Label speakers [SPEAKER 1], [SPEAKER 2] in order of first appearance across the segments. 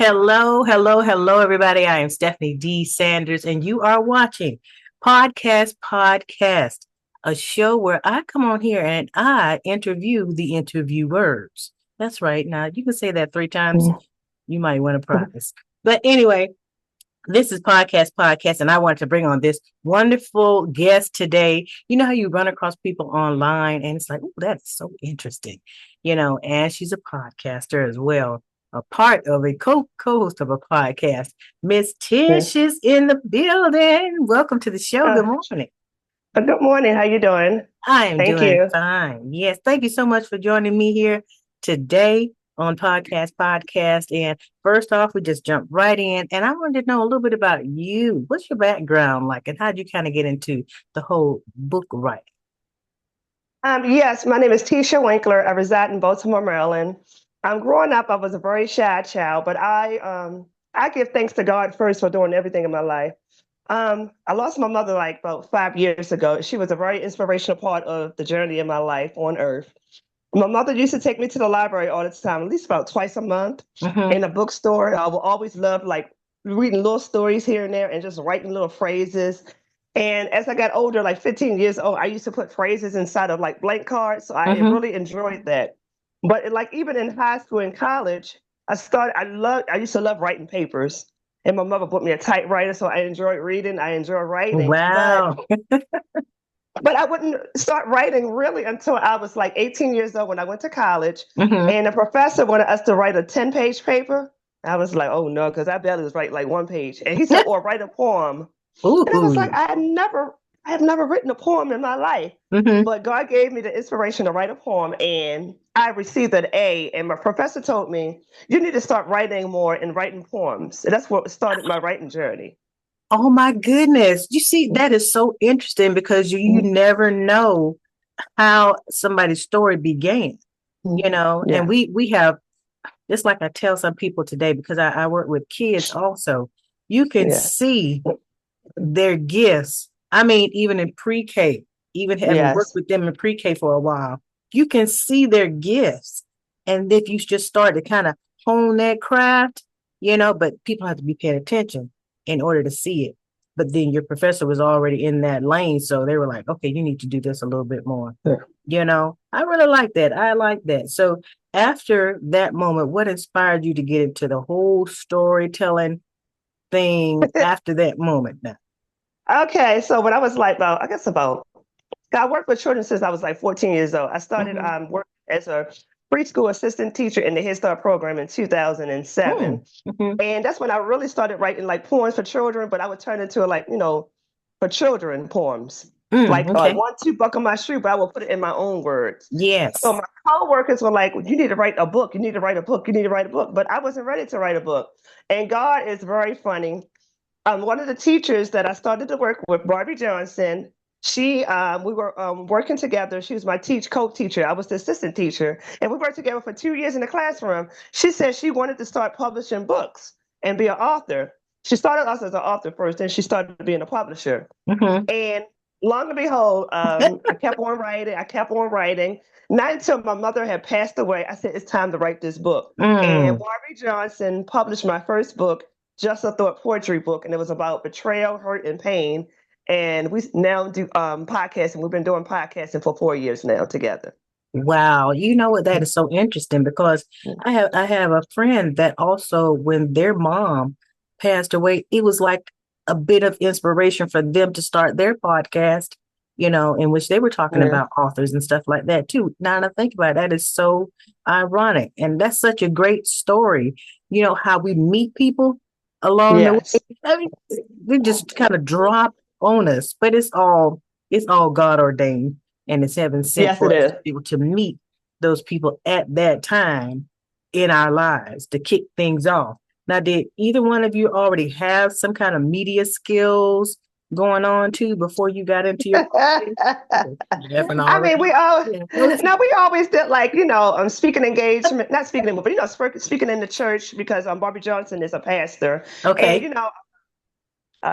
[SPEAKER 1] Hello, hello, hello, everybody. I am Stephanie D. Sanders, and you are watching Podcast, a show where I come on here and I interview the interviewers. That's right. Now, you can say that 3 times. You might win a prize. But anyway, this is Podcast, and I wanted to bring on this wonderful guest today. You know how you run across people online, and it's like, oh, that's so interesting, and she's a podcaster as well, a part of a co-host of a podcast. Miss Tish is in the building. Welcome to the show. Good morning.
[SPEAKER 2] Good morning. How you doing?
[SPEAKER 1] I am
[SPEAKER 2] Thank
[SPEAKER 1] doing
[SPEAKER 2] you.
[SPEAKER 1] fine. Yes, thank you so much for joining me here today on Podcast. And first off, we just jump right in. And I wanted to know a little bit about you. What's your background like, and how did you kind of get into the whole book writing?
[SPEAKER 2] Yes, my name is Tisha Winkler. I reside in Baltimore, Maryland. Growing up, I was a very shy child, but I give thanks to God first for doing everything in my life. I lost my mother like about 5 years ago. She was a very inspirational part of the journey in my life on earth. My mother used to take me to the library all the time, at least about twice a month in a bookstore. I would always love like reading little stories here and there and just writing little phrases. And as I got older, like 15 years old, I used to put phrases inside of like blank cards. So I really enjoyed that. But like even in high school and college, I used to love writing papers. And my mother bought me a typewriter, so I enjoyed reading. I enjoy writing.
[SPEAKER 1] Wow.
[SPEAKER 2] But I wouldn't start writing really until I was like 18 years old when I went to college. And the professor wanted us to write a 10-page paper. I was like, oh no, because I barely was write like one page. And he said, or write a poem. And I was like,
[SPEAKER 1] Ooh.
[SPEAKER 2] I have never written a poem in my life. But God gave me the inspiration to write a poem, and I received an A. And my professor told me, you need to start writing more and writing poems. And that's what started my writing journey.
[SPEAKER 1] Oh my goodness. You see, that is so interesting because you
[SPEAKER 2] Mhm.
[SPEAKER 1] never know how somebody's story began, and
[SPEAKER 2] Yeah.
[SPEAKER 1] we have, just like I tell some people today, because I work with kids also, you can
[SPEAKER 2] Yeah.
[SPEAKER 1] see their gifts. I mean, even in pre-K, even having worked
[SPEAKER 2] Yes.
[SPEAKER 1] with them in pre-K for a while, you can see their gifts. And if you just start to kind of hone that craft, but people have to be paying attention in order to see it. But then your professor was already in that lane. So they were like, okay, you need to do this a little bit more. I really like that. I like that. So after that moment, what inspired you to get into the whole storytelling thing after that moment now?
[SPEAKER 2] Okay, so when I was like I worked with children since I was like 14 years old. I started
[SPEAKER 1] Mm-hmm.
[SPEAKER 2] working as a preschool assistant teacher in the Head Start program in 2007.
[SPEAKER 1] Mm-hmm.
[SPEAKER 2] And that's when I really started writing like poems for children, but I would turn into like, for children poems. Like
[SPEAKER 1] Okay.
[SPEAKER 2] 1, 2 buckle my shoe, but I will put it in my own words. So
[SPEAKER 1] Yes.
[SPEAKER 2] my coworkers were like, you need to write a book, you need to write a book, you need to write a book. But I wasn't ready to write a book. And God is very funny. One of the teachers that I started to work with, Barbie Johnson, we were working together. She was my co-teacher. I was the assistant teacher, and we worked together for 2 years in the classroom. She said she wanted to start publishing books and be an author. She started us as an author first, then she started being a publisher.
[SPEAKER 1] Mm-hmm.
[SPEAKER 2] And long and behold, I kept on writing. I kept on writing. Not until my mother had passed away, I said, it's time to write this book. And
[SPEAKER 1] Mm.
[SPEAKER 2] Barbie Johnson published my first book, Just a Thought poetry book, and it was about betrayal, hurt, and pain. And we now do podcasting. We've been doing podcasting for 4 years now together.
[SPEAKER 1] Wow. You know what? That is so interesting because I have a friend that also, when their mom passed away, it was like a bit of inspiration for them to start their podcast, in which they were talking
[SPEAKER 2] Yeah.
[SPEAKER 1] about authors and stuff like that too. Now that I think about it, that is so ironic. And that's such a great story. How we meet people along the way.
[SPEAKER 2] Yes.
[SPEAKER 1] I mean, they just kind of drop on us, but it's all God ordained, and it's heaven sent
[SPEAKER 2] Yes, it
[SPEAKER 1] for us
[SPEAKER 2] is.
[SPEAKER 1] to be able to meet those people at that time in our lives to kick things off. Now, did either one of you already have some kind of media skills going on too before you got into your laughing
[SPEAKER 2] I
[SPEAKER 1] already?
[SPEAKER 2] mean, we all
[SPEAKER 1] Yeah.
[SPEAKER 2] no, we always did like speaking engagement, not speaking, but speaking in the church because Barbie Johnson is a pastor, and
[SPEAKER 1] Okay.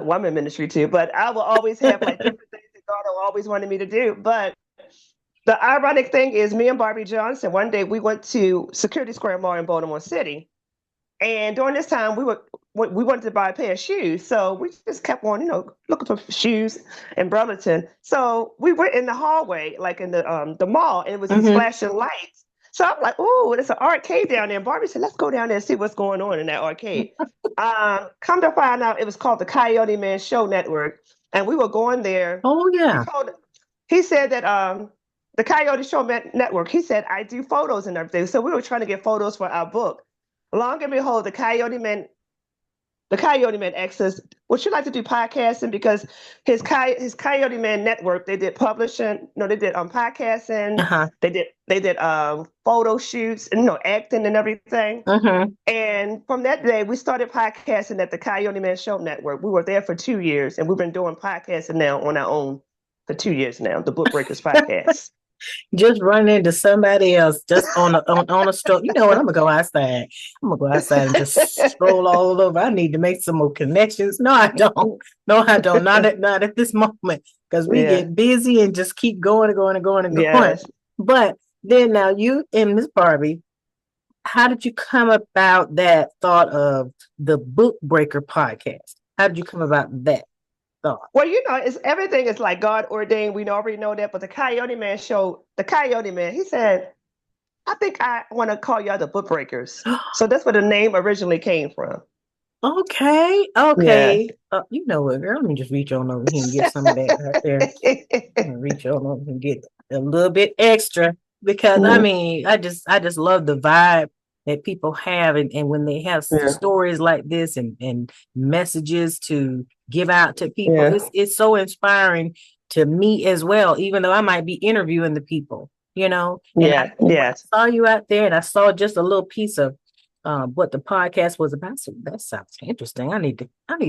[SPEAKER 2] woman ministry too. But I will always have like different things that God always wanted me to do. But the ironic thing is, me and Barbie Johnson one day we went to Security Square Mall in Baltimore City, And during this time, we wanted to buy a pair of shoes, so we just kept on, looking for shoes in Burlington. So we went in the hallway, like in the mall, and it was these
[SPEAKER 1] Mm-hmm.
[SPEAKER 2] flashing lights. So I'm like, "Oh, there's an arcade down there." And Barbie said, "Let's go down there and see what's going on in that arcade." Come to find out, it was called the Coyote Man Show Network, and we were going there.
[SPEAKER 1] Oh
[SPEAKER 2] He
[SPEAKER 1] yeah.
[SPEAKER 2] told, he said that the Coyote Show Network. He said I do photos and everything, so we were trying to get photos for our book. Long and behold, the Coyote Man asked us, "Would you like to do podcasting?" Because his Coyote Man network, they did publishing, no, they did podcasting,
[SPEAKER 1] Uh-huh.
[SPEAKER 2] they did photo shoots, and acting and everything.
[SPEAKER 1] Mm-hmm.
[SPEAKER 2] And from that day, we started podcasting at the Coyote Man Show Network. We were there for 2 years, and we've been doing podcasting now on our own for 2 years now. The Book Breakers podcast.
[SPEAKER 1] Just run into somebody else just on a stroll. You know what? I'm gonna go outside. I'm gonna go outside and just stroll all over. I need to make some more connections. No, I don't. No, I don't. Not at this moment because we
[SPEAKER 2] Yeah.
[SPEAKER 1] get busy and just keep going and going and going and going.
[SPEAKER 2] Yes.
[SPEAKER 1] But then now you and Miss Barbie, how did you come about that thought of the Book Breaker podcast? How did you come about that thought?
[SPEAKER 2] Well, it's everything is like God ordained. We already know that. But the Coyote Man show, the Coyote Man, he said, "I think I want to call y'all the Book Breakers." So that's where the name originally came from.
[SPEAKER 1] Okay,
[SPEAKER 2] Yeah.
[SPEAKER 1] okay. You know what, girl? Let me just reach on over here and get some of that right there. I'm gonna reach on over and get a little bit extra because I
[SPEAKER 2] Mhm.
[SPEAKER 1] mean, I just love the vibe that people have, and when they have
[SPEAKER 2] Yeah.
[SPEAKER 1] stories like this and messages to give out to people,
[SPEAKER 2] Yeah.
[SPEAKER 1] it's so inspiring to me as well. Even though I might be interviewing the people, and
[SPEAKER 2] Yeah.
[SPEAKER 1] when
[SPEAKER 2] Yes.
[SPEAKER 1] I saw you out there, and I saw just a little piece of what the podcast was about. So that sounds interesting. I need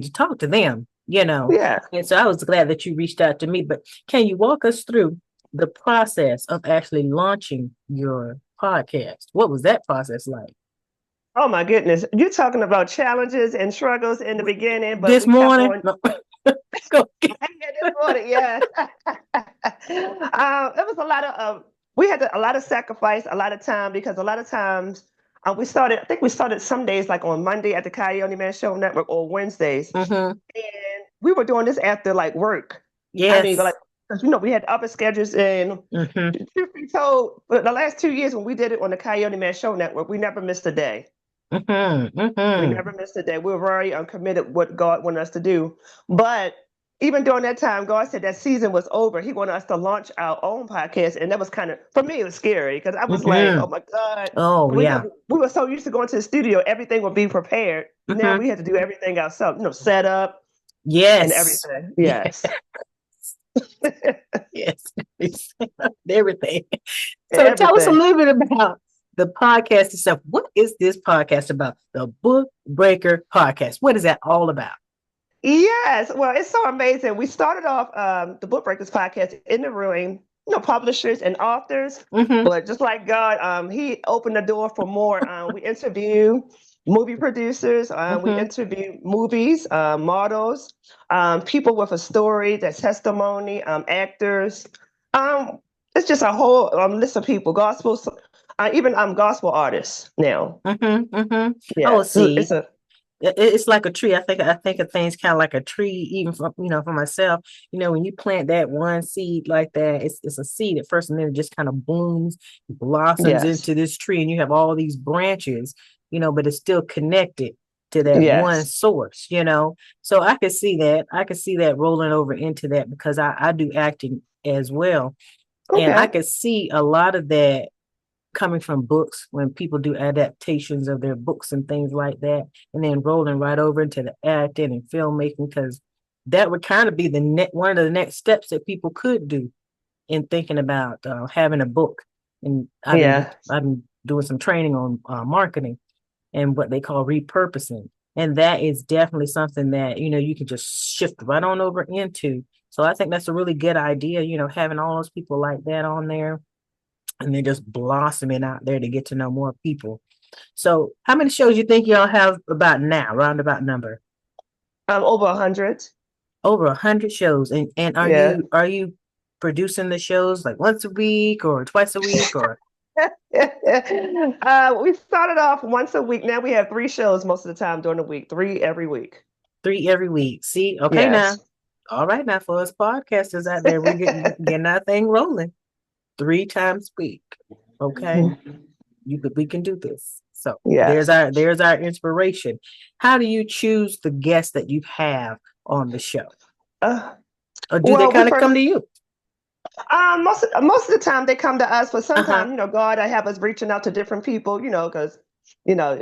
[SPEAKER 1] to talk to them.
[SPEAKER 2] Yeah.
[SPEAKER 1] And so I was glad that you reached out to me. But can you walk us through the process of actually launching your podcast? What was that process like?
[SPEAKER 2] Oh my goodness. You're talking about challenges and struggles in the beginning, but
[SPEAKER 1] This
[SPEAKER 2] we kept
[SPEAKER 1] morning?
[SPEAKER 2] on.
[SPEAKER 1] No. Go
[SPEAKER 2] Yeah, this morning, yes. It was a lot of we had a lot of sacrifice, a lot of time because a lot of times I think we started some days like on Monday at the Coyote Man Show Network or Wednesdays.
[SPEAKER 1] Mm-hmm.
[SPEAKER 2] And we were doing this after like work. I mean, like,
[SPEAKER 1] Yes.
[SPEAKER 2] because we had other schedules. And
[SPEAKER 1] Mm-hmm.
[SPEAKER 2] truth be told, for the last 2 years when we did it on the Coyote Man Show Network, we never missed a day.
[SPEAKER 1] Mm-hmm.
[SPEAKER 2] We
[SPEAKER 1] Mm-hmm.
[SPEAKER 2] never missed a day. We were very committed what God wanted us to do. But even during that time, God said that season was over. He wanted us to launch our own podcast. And that was kind of, for me, it was scary because I was like,
[SPEAKER 1] Mm-hmm.
[SPEAKER 2] oh my God.
[SPEAKER 1] Oh yeah.
[SPEAKER 2] We were so used to going to the studio, everything would be prepared. Now
[SPEAKER 1] Mm-hmm.
[SPEAKER 2] we had to do everything ourselves, set up and
[SPEAKER 1] Yes.
[SPEAKER 2] everything.
[SPEAKER 1] Yeah.
[SPEAKER 2] Yes.
[SPEAKER 1] Yes. Everything. So tell us a
[SPEAKER 2] Everything.
[SPEAKER 1] little bit about the podcast itself. What is this podcast about? The Book Breaker podcast. What is that all about?
[SPEAKER 2] Yes. Well, it's so amazing. We started off the Book Breakers podcast interviewing, publishers and authors.
[SPEAKER 1] Mm-hmm.
[SPEAKER 2] But just like God, He opened the door for more. We interview movie producers. We
[SPEAKER 1] Mm-hmm.
[SPEAKER 2] interview movies, models, people with a story, their testimony, actors. Um, it's just a whole list of people. Even gospel artists now.
[SPEAKER 1] Mm-hmm. Mm-hmm. Oh,
[SPEAKER 2] Yeah, it's
[SPEAKER 1] see,
[SPEAKER 2] a
[SPEAKER 1] it's like a tree. I think of things kind of like a tree, even for myself. When you plant that one seed like that, it's a seed at first, and then it just kind of blooms, blossoms
[SPEAKER 2] yes,
[SPEAKER 1] into this tree, and you have all these branches, but it's still connected to that one
[SPEAKER 2] yes.
[SPEAKER 1] source. So I could see that. I could see that rolling over into that because I do acting as well. And I
[SPEAKER 2] Okay.
[SPEAKER 1] could see a lot of that coming from books when people do adaptations of their books and things like that, and then rolling right over into the acting and filmmaking because that would kind of be one of the next steps that people could do in thinking about having a book. And
[SPEAKER 2] Yeah.
[SPEAKER 1] I've been doing some training on marketing and what they call repurposing, and that is definitely something that you can just shift right on over into. So I think that's a really good idea. Having all those people like that on there and they're just blossoming out there to get to know more people. So how many shows you think y'all have about now, roundabout number?
[SPEAKER 2] Over 100.
[SPEAKER 1] Over 100 shows. And are
[SPEAKER 2] Yeah.
[SPEAKER 1] you producing the shows like once a week or twice a week or?
[SPEAKER 2] We started off once a week. Now we have 3 shows most of the time during the week, 3 every week.
[SPEAKER 1] 3 every week. See, okay now.
[SPEAKER 2] Yes.
[SPEAKER 1] All right now, for us podcasters out there, we're getting our thing rolling 3 times a week. Okay. We can do this. So
[SPEAKER 2] Yes.
[SPEAKER 1] there's our inspiration. How do you choose the guests that you have on the show?
[SPEAKER 2] Uh,
[SPEAKER 1] Or do they
[SPEAKER 2] well, we
[SPEAKER 1] kind of come
[SPEAKER 2] first
[SPEAKER 1] to you?
[SPEAKER 2] most of the time they come to us, but
[SPEAKER 1] Uh-huh.
[SPEAKER 2] sometimes God, I have us reaching out to different people, because
[SPEAKER 1] It's
[SPEAKER 2] God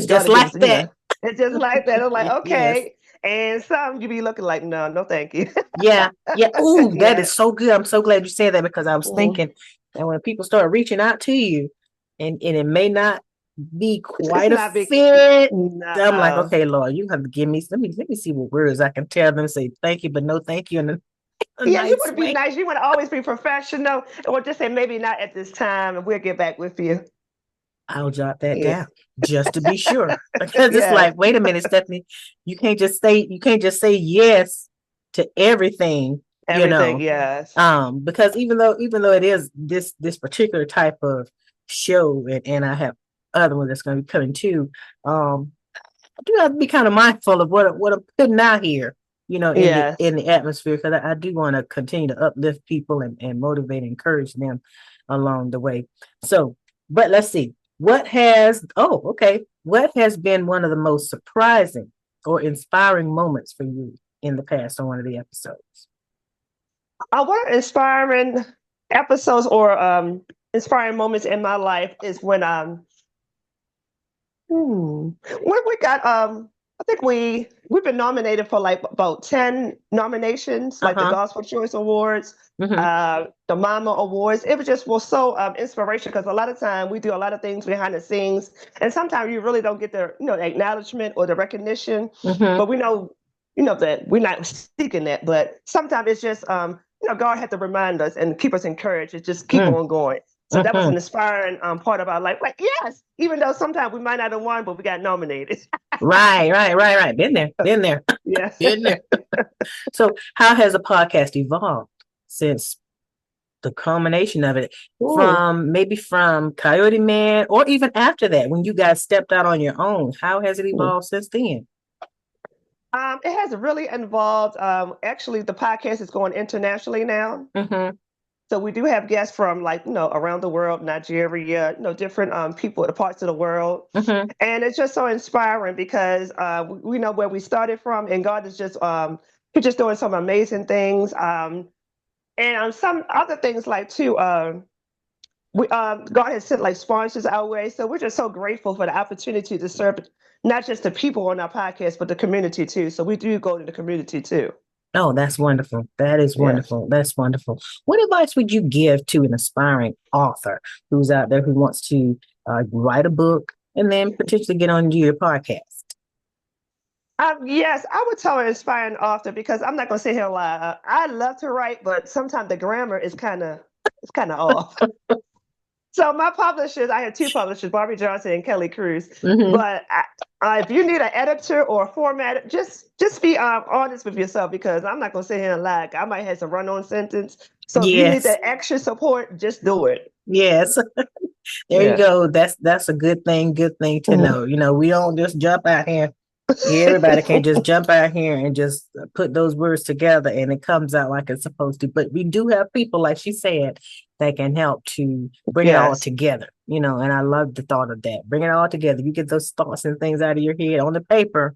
[SPEAKER 1] just
[SPEAKER 2] will give us,
[SPEAKER 1] like that.
[SPEAKER 2] it's just like that. I'm like,
[SPEAKER 1] Yes.
[SPEAKER 2] okay, and some you be looking like, no, no, thank you.
[SPEAKER 1] Yeah. Yeah. Ooh, that
[SPEAKER 2] Yeah.
[SPEAKER 1] is so good. I'm so glad you said that because I was
[SPEAKER 2] Mhm.
[SPEAKER 1] thinking that when people start reaching out to you and it may not be
[SPEAKER 2] It's
[SPEAKER 1] quite a
[SPEAKER 2] not big.
[SPEAKER 1] fit, I'm like,
[SPEAKER 2] No.
[SPEAKER 1] okay, Lord, you have to give me let me see what words I can tell them, say thank you, but no thank you in a
[SPEAKER 2] Yeah, you
[SPEAKER 1] nice
[SPEAKER 2] want to be
[SPEAKER 1] way.
[SPEAKER 2] nice. You want to always be professional, or just say maybe not at this time, and we'll get back with you.
[SPEAKER 1] I'll jot that
[SPEAKER 2] Yeah.
[SPEAKER 1] down just to be sure. Because it's
[SPEAKER 2] Yes.
[SPEAKER 1] like, wait a minute, Stephanie, you can't just say yes to everything, you
[SPEAKER 2] Everything.
[SPEAKER 1] know.
[SPEAKER 2] Yes.
[SPEAKER 1] Because even though it is this particular type of show, and I have other one that's gonna be coming too, I do have to be kind of mindful of what I'm putting out here, in
[SPEAKER 2] Yes.
[SPEAKER 1] the atmosphere, because I do want to continue to uplift people and motivate and encourage them along the way. So, but let's see. What has been one of the most surprising or inspiring moments for you in the past on one of the episodes?
[SPEAKER 2] What are inspiring episodes or inspiring moments in my life is when we got I think we've been nominated for like about 10 nominations, like the
[SPEAKER 1] Uh-huh.
[SPEAKER 2] Gospel Choice Awards,
[SPEAKER 1] Mm-hmm.
[SPEAKER 2] the Mama Awards. It was so inspirational because a lot of time we do a lot of things behind the scenes, and sometimes you really don't get the acknowledgement or the recognition.
[SPEAKER 1] Mm-hmm.
[SPEAKER 2] But we know that we're not seeking that. But sometimes it's just God had to remind us and keep us encouraged. It's just keep on going. So that was
[SPEAKER 1] Mm-hmm.
[SPEAKER 2] an inspiring part of our life. Like, yes, even though sometimes we might not have won, but we got nominated.
[SPEAKER 1] Right. Been there,
[SPEAKER 2] Yeah.
[SPEAKER 1] been there. So, how has a podcast evolved since the culmination of it,
[SPEAKER 2] Ooh.
[SPEAKER 1] from Coyote Man, or even after that, when you guys stepped out on your own? How has it
[SPEAKER 2] Mm.
[SPEAKER 1] evolved since then?
[SPEAKER 2] It has really involved. Actually, the podcast is going internationally now.
[SPEAKER 1] Mm-hmm.
[SPEAKER 2] So we do have guests from like around the world, Nigeria, different people, the parts of the world,
[SPEAKER 1] Mm-hmm.
[SPEAKER 2] and it's just so inspiring because we know where we started from, and God is just He's just doing some amazing things, and some other things like too. God has sent like sponsors our way, so we're just so grateful for the opportunity to serve not just the people on our podcast, but the community too. So we do go to the community too.
[SPEAKER 1] Oh, that's wonderful. That is
[SPEAKER 2] Yes.
[SPEAKER 1] wonderful. That's wonderful. What advice would you give to an aspiring author who's out there who wants to write a book and then potentially get on your podcast?
[SPEAKER 2] Yes, I would tell an inspiring author because I'm not going to sit here and lie. I love to write, but sometimes the grammar is kind of off. So my publishers, I have 2 publishers, Barbie Johnson and Kelly Cruz.
[SPEAKER 1] Mm-hmm.
[SPEAKER 2] But if you need an editor or a format, just be honest with yourself because I'm not going to sit here and lie. I might have some run-on sentence. So if you need
[SPEAKER 1] Yes.
[SPEAKER 2] that extra support, just do it.
[SPEAKER 1] Yes. There you
[SPEAKER 2] Yeah.
[SPEAKER 1] go. That's a good thing. Good thing to
[SPEAKER 2] Mhm.
[SPEAKER 1] know. We don't just jump out here. Everybody can't just jump out here and just put those words together and it comes out like it's supposed to. But we do have people, like she said, that can help to bring it all
[SPEAKER 2] Yes.
[SPEAKER 1] together. And I love the thought of that. Bring it all together. You get those thoughts and things out of your head on the paper,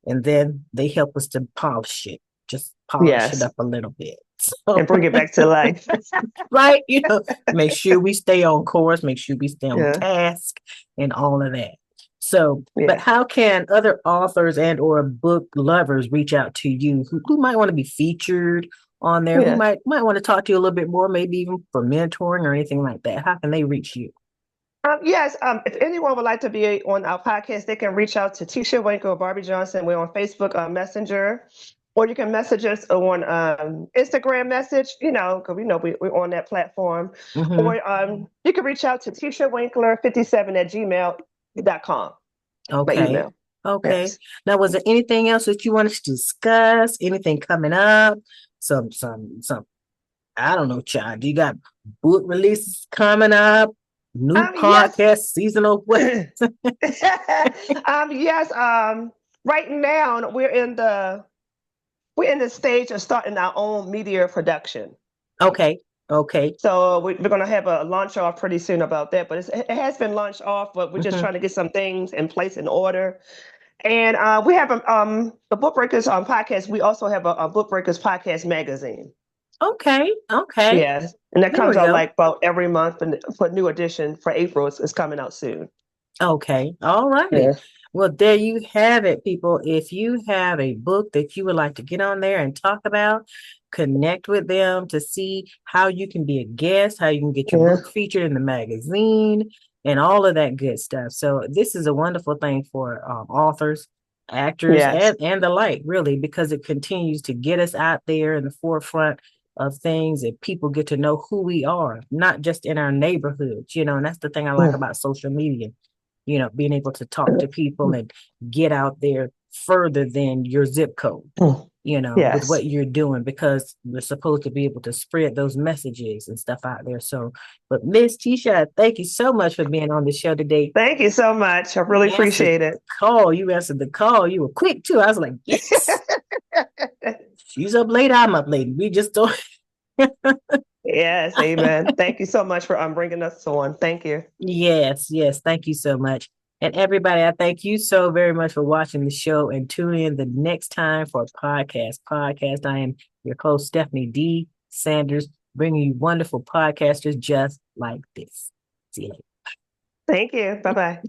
[SPEAKER 1] and then they help us to polish it, just polish it
[SPEAKER 2] Yes.
[SPEAKER 1] up a little bit. So,
[SPEAKER 2] And bring it back to life.
[SPEAKER 1] right, make sure we stay on course, make sure we stay on
[SPEAKER 2] Yeah.
[SPEAKER 1] task and all of that. So, but
[SPEAKER 2] Yeah.
[SPEAKER 1] how can other authors and or book lovers reach out to you who might want to be featured on there, who
[SPEAKER 2] Yeah.
[SPEAKER 1] might want to talk to you a little bit more, maybe even for mentoring or anything like that? How can they reach you?
[SPEAKER 2] Yes, if anyone would like to be on our podcast, they can reach out to Tisha Winkler or Barbie Johnson. We're on Facebook Messenger, or you can message us on Instagram message, because we know we're on that platform.
[SPEAKER 1] Mm-hmm.
[SPEAKER 2] Or you can reach out to Tisha Winkler 57 at gmail.com, my
[SPEAKER 1] Okay.
[SPEAKER 2] email.
[SPEAKER 1] Okay.
[SPEAKER 2] Yes.
[SPEAKER 1] Now, was there anything else that you wanted to discuss? Anything coming up? Some I don't know, child. You got book releases coming up, New
[SPEAKER 2] Yes.
[SPEAKER 1] podcast, seasonal what?
[SPEAKER 2] Yes. Right now we're in the stage of starting our own media production.
[SPEAKER 1] Okay. Okay.
[SPEAKER 2] So we're going to have a launch off pretty soon about that. But it has been launched off, but we're just
[SPEAKER 1] Hmm.
[SPEAKER 2] trying to get some things in place in order. And we have the Book Breakers podcast. We also have a Book Breakers podcast magazine.
[SPEAKER 1] Okay. Okay.
[SPEAKER 2] Yes, and that
[SPEAKER 1] There
[SPEAKER 2] comes
[SPEAKER 1] we
[SPEAKER 2] out
[SPEAKER 1] go.
[SPEAKER 2] like about every month. And for new edition for April, it's coming out soon.
[SPEAKER 1] Okay. All righty.
[SPEAKER 2] Yeah.
[SPEAKER 1] Well, there you have it, people. If you have a book that you would like to get on there and talk about, connect with them to see how you can be a guest, how you can get your
[SPEAKER 2] Yeah.
[SPEAKER 1] book featured in the magazine, and all of that good stuff. So this is a wonderful thing for authors, actors,
[SPEAKER 2] Yes.
[SPEAKER 1] and the like, really, because it continues to get us out there in the forefront of things, and people get to know who we are, not just in our neighborhoods, and that's the thing I like
[SPEAKER 2] Mm.
[SPEAKER 1] about social media, being able to talk to people and get out there further than your zip code,
[SPEAKER 2] Mm.
[SPEAKER 1] with
[SPEAKER 2] Yes.
[SPEAKER 1] what you're doing, because we're supposed to be able to spread those messages and stuff out there. So, but Miss Tisha, thank you so much for being on the show today.
[SPEAKER 2] Thank you so much. I really
[SPEAKER 1] You answered
[SPEAKER 2] appreciate it.
[SPEAKER 1] you answered the call. You were quick too. I was like, yes, she's up late, I'm up late. We just don't.
[SPEAKER 2] Yes, amen. Thank you so much for bringing us on. Thank you.
[SPEAKER 1] Yes, yes. Thank you so much. And everybody, I thank you so very much for watching the show, and tune in the next time for a podcast. I am your host, Stephanie D. Sanders, bringing you wonderful podcasters just like this. See you later.
[SPEAKER 2] Thank you. Bye bye.